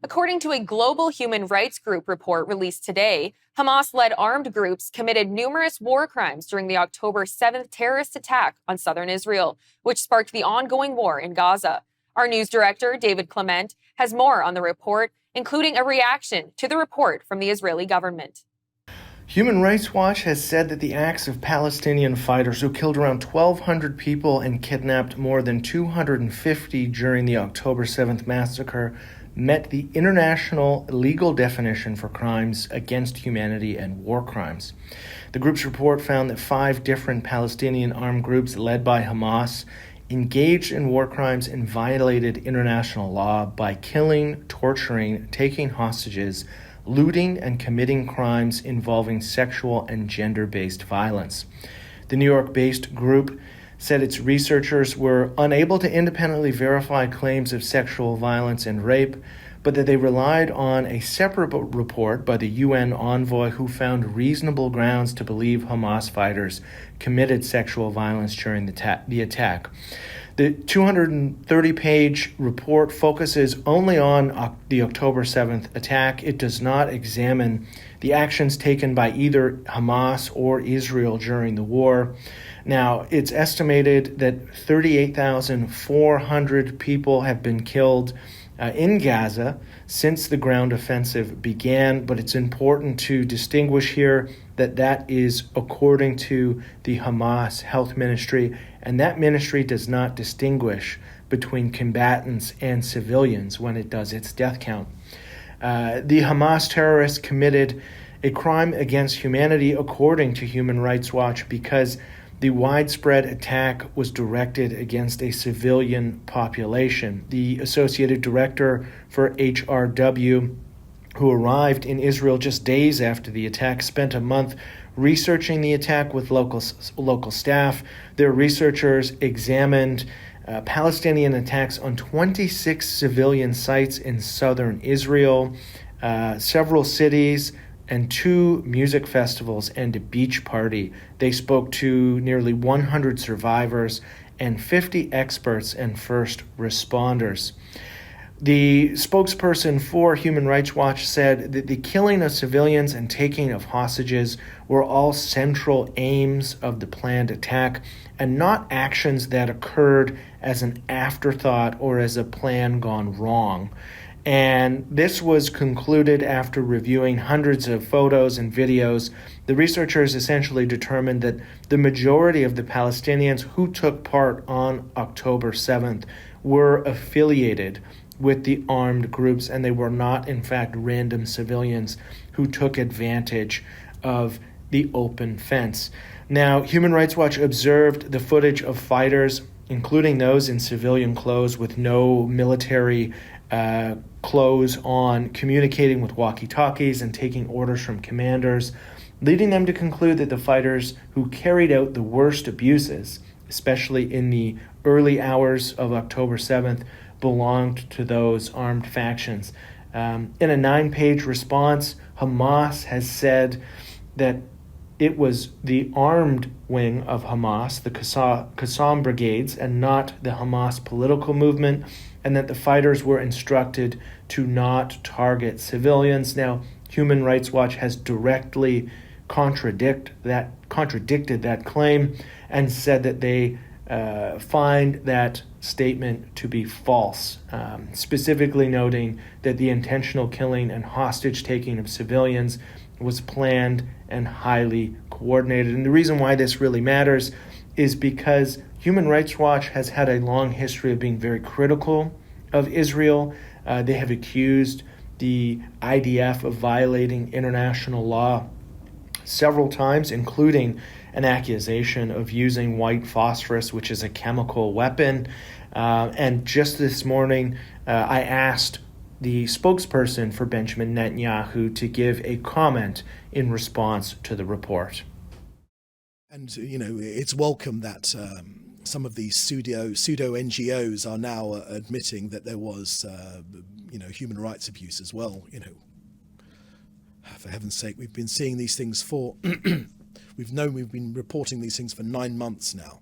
According to a global human rights group report released today, Hamas-led armed groups committed numerous war crimes during the October 7th terrorist attack on southern Israel, which sparked the ongoing war in Gaza. Our news director, David Clement, has more on the report, including a reaction to the report from the Israeli government. Human Rights Watch has said that the acts of Palestinian fighters who killed around 1,200 people and kidnapped more than 250 during the October 7th massacre met the international legal definition for crimes against humanity and war crimes. The group's report found that 5 different Palestinian armed groups led by Hamas engaged in war crimes and violated international law by killing, torturing, taking hostages, looting, and committing crimes involving sexual and gender-based violence. The New York-based group said its researchers were unable to independently verify claims of sexual violence and rape, but that they relied on a separate report by the UN envoy who found reasonable grounds to believe Hamas fighters committed sexual violence during the attack. The 230-page report focuses only on the October 7th attack. It does not examine the actions taken by either Hamas or Israel during the war. Now, it's estimated that 38,400 people have been killed in Gaza since the ground offensive began, but it's important to distinguish here that that is according to the Hamas Health Ministry, and that ministry does not distinguish between combatants and civilians when it does its death count. The Hamas terrorists committed a crime against humanity according to Human Rights Watch because the widespread attack was directed against a civilian population. The associated director for HRW, who arrived in Israel just days after the attack, spent a month researching the attack with local staff. Their researchers examined Palestinian attacks on 26 civilian sites in southern Israel, several cities, and 2 music festivals and a beach party. They spoke to nearly 100 survivors and 50 experts and first responders. The spokesperson for Human Rights Watch said that the killing of civilians and taking of hostages were all central aims of the planned attack and not actions that occurred as an afterthought or as a plan gone wrong. And this was concluded after reviewing hundreds of photos and videos. The researchers essentially determined that the majority of the Palestinians who took part on October 7th were affiliated with the armed groups, and they were not, in fact, random civilians who took advantage of the open fence. Now, Human Rights Watch observed the footage of fighters, including those in civilian clothes with no military clothes on, communicating with walkie-talkies and taking orders from commanders, leading them to conclude that the fighters who carried out the worst abuses, especially in the early hours of October 7th, belonged to those armed factions. In a 9-page response, Hamas has said that it was the armed wing of Hamas, the Qassam brigades, and not the Hamas political movement, and that the fighters were instructed to not target civilians. Now, Human Rights Watch has directly contradicted that claim and said that they find that statement to be false, specifically noting that the intentional killing and hostage-taking of civilians was planned and highly coordinated. And the reason why this really matters is because Human Rights Watch has had a long history of being very critical of Israel. They have accused the IDF of violating international law several times, including an accusation of using white phosphorus, which is a chemical weapon. And just this morning, I asked the spokesperson for Benjamin Netanyahu to give a comment in response to the report. And, it's welcome that some of these pseudo NGOs are now admitting that there was, human rights abuse as well. For heaven's sake, we've been seeing these things we've been reporting these things for 9 months now.